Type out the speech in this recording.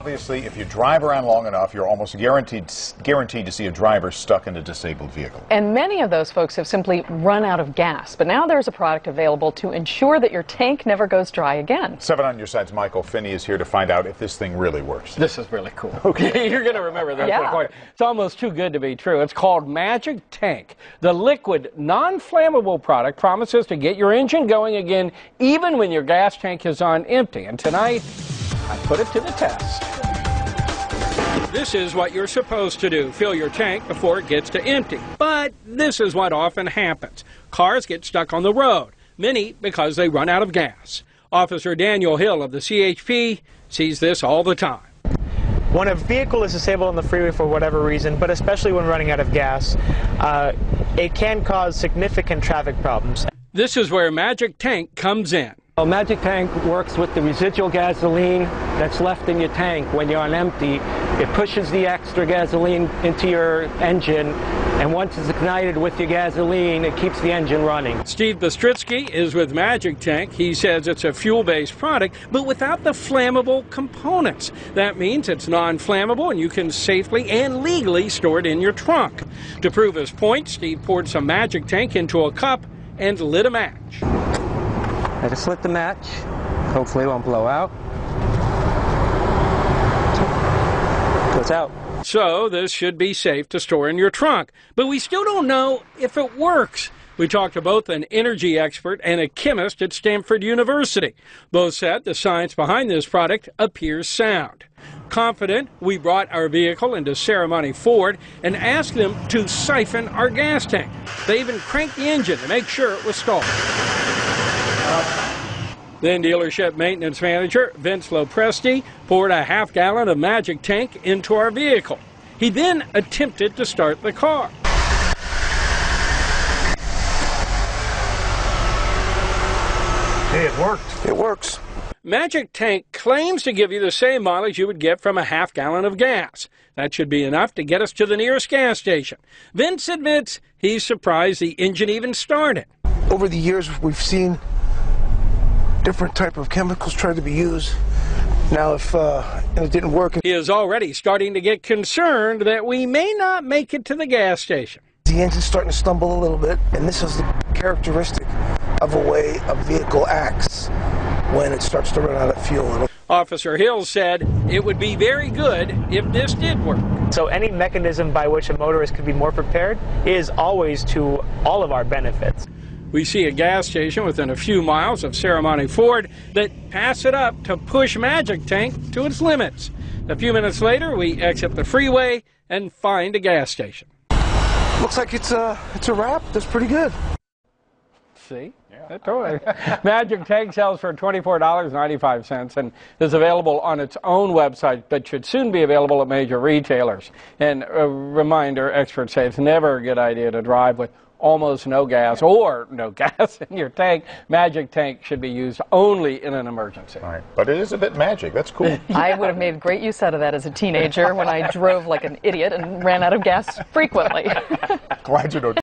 Obviously, if you drive around long enough, you're almost guaranteed to see a driver stuck in a disabled vehicle. And many of those folks have simply run out of gas. But now there's a product available to ensure that your tank never goes dry again. 7 on your side's Michael Finney is here to find out if this thing really works. This is really cool. Okay. You're going to remember this. Yeah. It's almost too good to be true. It's called Magic Tank. The liquid, non-flammable product promises to get your engine going again even when your gas tank is on empty. And tonight, I put it to the test. This is what you're supposed to do. Fill your tank before it gets to empty. But this is what often happens. Cars get stuck on the road, many because they run out of gas. Officer Daniel Hill of the CHP sees this all the time. When a vehicle is disabled on the freeway for whatever reason, but especially when running out of gas, it can cause significant traffic problems. This is where Magic Tank comes in. Well, Magic Tank works with the residual gasoline that's left in your tank when you're on empty. It pushes the extra gasoline into your engine, and once it's ignited with your gasoline, it keeps the engine running. Steve Bystrzycki is with Magic Tank. He says it's a fuel-based product, but without the flammable components. That means it's non-flammable, and you can safely and legally store it in your trunk. To prove his point, Steve poured some Magic Tank into a cup and lit a match. I just lit the match. Hopefully it won't blow out. Goes out. So this should be safe to store in your trunk, but we still don't know if it works. We talked to both an energy expert and a chemist at Stanford University. Both said the science behind this product appears sound. Confident, we brought our vehicle into Ceremony Ford and asked them to siphon our gas tank. They even cranked the engine to make sure it was stalled. Then dealership maintenance manager Vince Lopresti poured a half-gallon of Magic Tank into our vehicle. He then attempted to start the car. Hey, it worked. It works. Magic Tank claims to give you the same mileage you would get from a half-gallon of gas. That should be enough to get us to the nearest gas station. Vince admits he's surprised the engine even started. Over the years, we've seen different type of chemicals try to be used. Now, if it didn't work, He is already starting to get concerned that we may not make it to the gas station. the engine's starting to stumble a little bit, and this is the characteristic of a way a vehicle acts when it starts to run out of fuel. Officer Hill said it would be very good if this did work. So any mechanism by which a motorist could be more prepared is always to all of our benefits. We see a gas station within a few miles of Ceremony Ford that pass it up to push Magic Tank to its limits. A few minutes later, we exit the freeway and find a gas station. Looks like it's a wrap. That's pretty good. See? Yeah. Totally. Magic Tank sells for $24.95 and is available on its own website, but should soon be available at major retailers. And a reminder, experts say it's never a good idea to drive with almost no gas or no gas in your tank. Magic Tank should be used only in an emergency. All right. But it is a bit magic. That's cool. I would have made great use out of that as a teenager when I drove like an idiot and ran out of gas frequently. Glad you know.